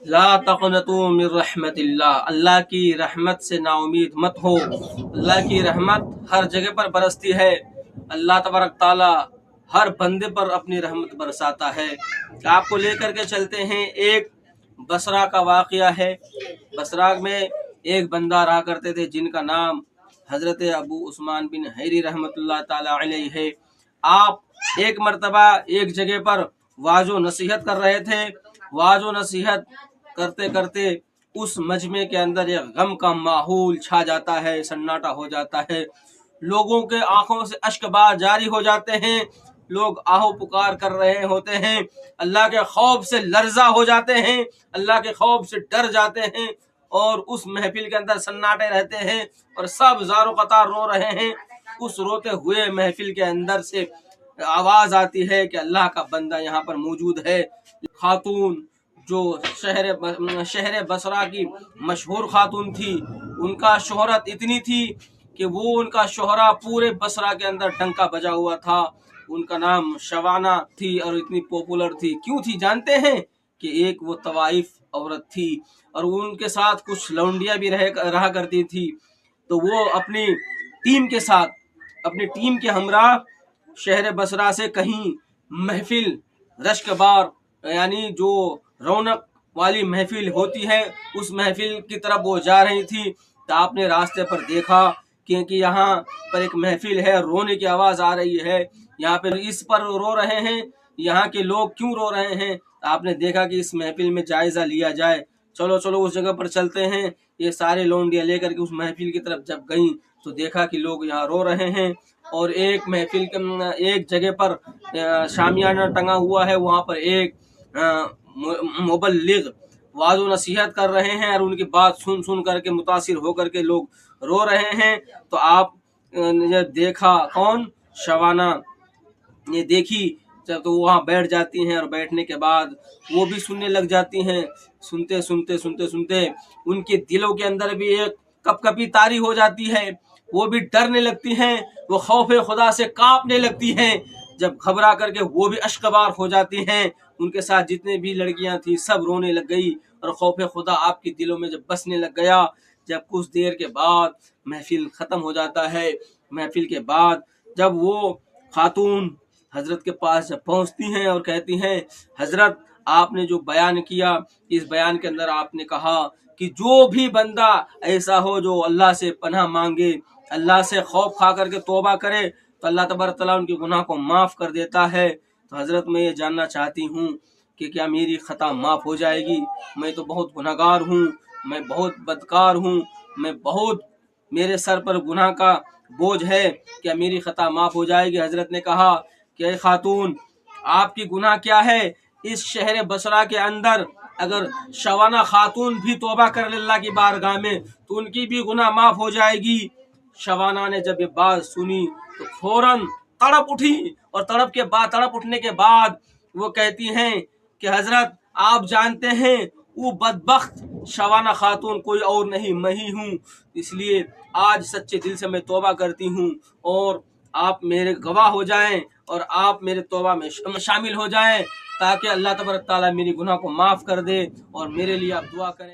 لا تقنطوا من رحمت اللہ، اللہ کی رحمت سے نا امید مت ہو۔ اللہ کی رحمت ہر جگہ پر برستی ہے۔ اللہ تبارک تعالیٰ ہر بندے پر اپنی رحمت برساتا ہے۔ آپ کو لے کر کے چلتے ہیں، ایک بصرہ کا واقعہ ہے۔ بصرہ میں ایک بندہ رہا کرتے تھے جن کا نام حضرت ابو عثمان بن حیری رحمۃ اللہ تعالی علیہ ہے۔ آپ ایک مرتبہ ایک جگہ پر واعظ و نصیحت کر رہے تھے۔ واعظ و نصیحت کرتے کرتے اس مجمع کے اندر ایک غم کا ماحول چھا جاتا ہے، سناٹا ہو جاتا ہے، لوگوں کے آنکھوں سے اشک بار جاری ہو جاتے ہیں، لوگ آہو پکار کر رہے ہوتے ہیں، اللہ کے خوف سے لرزہ ہو جاتے ہیں، اللہ کے خوف سے ڈر جاتے ہیں، اور اس محفل کے اندر سناٹے رہتے ہیں اور سب زار و قطار رو رہے ہیں۔ اس روتے ہوئے محفل کے اندر سے آواز آتی ہے کہ اللہ کا بندہ یہاں پر موجود ہے۔ خاتون جو شہر بصرہ کی مشہور خاتون تھی، ان کا شہرت اتنی تھی کہ وہ ان کا شہرہ پورے بصرہ کے اندر ڈنکا بجا ہوا تھا۔ ان کا نام شوانہ تھی اور اتنی پاپولر تھی، کیوں تھی جانتے ہیں؟ کہ ایک وہ طوائف عورت تھی اور ان کے ساتھ کچھ لونڈیاں بھی رہا کرتی تھی۔ تو وہ اپنی ٹیم کے ساتھ، اپنی ٹیم کے ہمراہ شہر بصرہ سے کہیں محفل رشک بار، یعنی جو رونق والی محفل ہوتی ہے، اس محفل کی طرف وہ جا رہی تھی۔ تو آپ نے راستے پر دیکھا کہ یہاں پر ایک محفل ہے، رونے کی آواز آ رہی ہے، یہاں پہ اس پر رو رہے ہیں، یہاں کے لوگ کیوں رو رہے ہیں؟ آپ نے دیکھا کہ اس محفل میں جائزہ لیا جائے، چلو اس جگہ پر چلتے ہیں۔ یہ سارے لونڈیاں لے کر کے اس محفل کی طرف جب گئیں تو دیکھا کہ لوگ یہاں رو رہے ہیں، اور ایک محفل کے ایک جگہ پر شامیانہ ٹنگا ہوا ہے، وہاں پر ایک مبلغ واعظ و نصیحت کر رہے ہیں، اور ان کی بات سن کر کے متاثر ہو کر کے لوگ رو رہے ہیں۔ تو آپ نے دیکھا، کون؟ شوانہ نے دیکھی، جب تو وہاں بیٹھ جاتی ہیں، اور بیٹھنے کے بعد وہ بھی سننے لگ جاتی ہیں۔ سنتے ان کے دلوں کے اندر بھی ایک کپ کپی طاری ہو جاتی ہے، وہ بھی ڈرنے لگتی ہیں، وہ خوف خدا سے کانپنے لگتی ہیں۔ جب گھبرا کر کے وہ بھی اشکبار ہو جاتی ہیں، ان کے ساتھ جتنے بھی لڑکیاں تھیں سب رونے لگ گئی، اور خوف خدا آپ کے دلوں میں جب بسنے لگ گیا، جب کچھ دیر کے بعد محفل ختم ہو جاتا ہے۔ محفل کے بعد جب وہ خاتون حضرت کے پاس جب پہنچتی ہیں اور کہتی ہیں، حضرت آپ نے جو بیان کیا، اس بیان کے اندر آپ نے کہا کہ جو بھی بندہ ایسا ہو جو اللہ سے پناہ مانگے، اللہ سے خوف کھا کر کے توبہ کرے، تو اللہ تبارک تعالیٰ ان کے گناہ کو معاف کر دیتا ہے۔ تو حضرت میں یہ جاننا چاہتی ہوں کہ کیا میری خطا معاف ہو جائے گی؟ میں تو بہت گناہگار ہوں، میں بہت بدکار ہوں، میرے سر پر گناہ کا بوجھ ہے، کیا میری خطا معاف ہو جائے گی؟ حضرت نے کہا کہ اے خاتون، آپ کی گناہ کیا ہے؟ اس شہر بصرہ کے اندر اگر شوانہ خاتون بھی توبہ کر لے اللہ کی بارگاہ میں تو ان کی بھی گناہ معاف ہو جائے گی۔ شوانہ نے جب یہ بات سنی تو فوراً تڑپ اٹھی، اور تڑپ اٹھنے کے بعد وہ کہتی ہیں کہ حضرت آپ جانتے ہیں وہ بدبخت شوانہ خاتون کوئی اور نہیں، میں ہی ہوں، اس لیے آج سچے دل سے میں توبہ کرتی ہوں، اور آپ میرے گواہ ہو جائیں اور آپ میرے توبہ میں شامل ہو جائیں، تاکہ اللہ تبارک تعالیٰ میری گناہ کو معاف کر دے اور میرے لیے آپ دعا کریں۔